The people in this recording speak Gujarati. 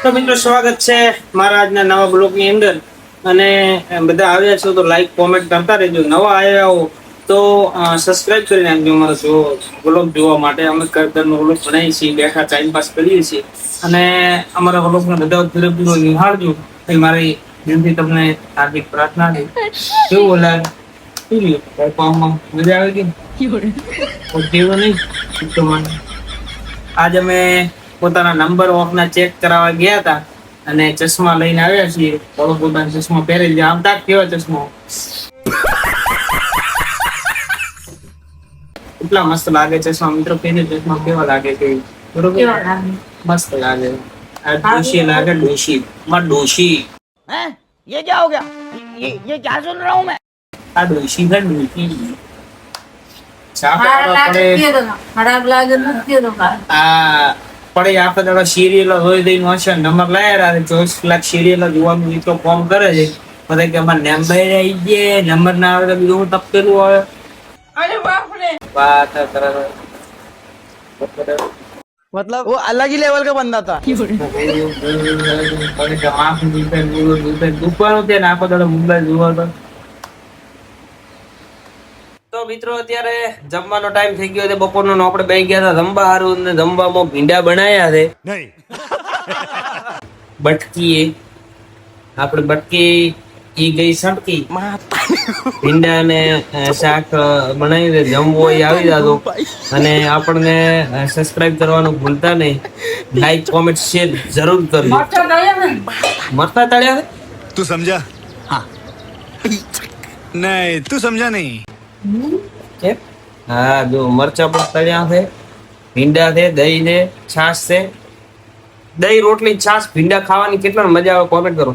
તો મિત્રો સ્વાગત છે મારા આજના નવા બ્લોગની અંદર અને બધા આવ્યા છો તો લાઈક કોમેન્ટ કરતા રહેજો. નવા આવ્યા હો તો સબસ્ક્રાઇબ કરી નાખજો અમારો બ્લોગ જોવા માટે. અમે ઘરનો બ્લોગ બનાવીએ છીએ, બેઠા ટાઈમ પાસ કરીએ છીએ અને અમારા બ્લોગને બધા પૂરેપૂરો નિહાળજો એ મારી દિલથી તમને હાર્દિક પ્રાર્થના છે. કેવું લાગે? મજા આવી ગઈ નહીં? આજ અમે પોતાના નંબર ઓફના ચેક કરાવવા ગયા હતા અને ચશ્મા લઈને આવ્યા છીએ. પોતાના ચશ્મા પહેરી લીધા. આમ તાક કેવા ચશ્મા કેટલા મસ્ત લાગે ચશ્મા મિત્રો. પહેરી ચશ્મા કેવા લાગે કે બરોબર મસ્ત લાગે. આ ડોશી લાગે, ડોશી માં ડોશી. हैं? ये क्या हो गया? ये क्या सुन रहा हूँ मैं? આ ડોશી છે ડોશી. ખરાબ લાગે આ પડે આખો દાડો સિરિયલ હોય દઈ હશે નંબર લાયા 24 કલાક સિરિયલ જોવાનું મિત્રો કોમ કરે છે. બધા કે અમારે નંબર આવી ગયા, નંબર ના આવે તો બીજું હું તપકેલું આવે. અરે બાપ રે વાત કરે मतलब वो अलग ही लेवल का बंदा था. દુપારો ત્યાં આખો દાડો મુંબઈ જોવા તો મિત્રો અત્યારે જમવાનો ટાઈમ થઈ ગયો છે બપોરનો. આપણે બે ગયા હતા જમવા હારું ને જમવામાં ભીંડા બનાયા છે. બટકી આપણે બટકી ઈ ગઈ સટકી. ભીંડા ને શાક બનાવી દે. જમવો એ આવી જાતો અને આપણને સબસ્ક્રાઇબ કરવાનું ભૂલતા નહીં. લાઈક કોમેન્ટ શેર જરૂર કરજો. મરતા તળ્યા तू समझा? हाँ. नहीं तू समझा नहीं. છે? હા જો મરચા પણ તળ્યા છે, ભીંડા છે, દહીં છે, છાશ છે. દહીં રોટલી છાશ ભીંડા ખાવાની કેટલા મજા આવે કોમેન્ટ કરો.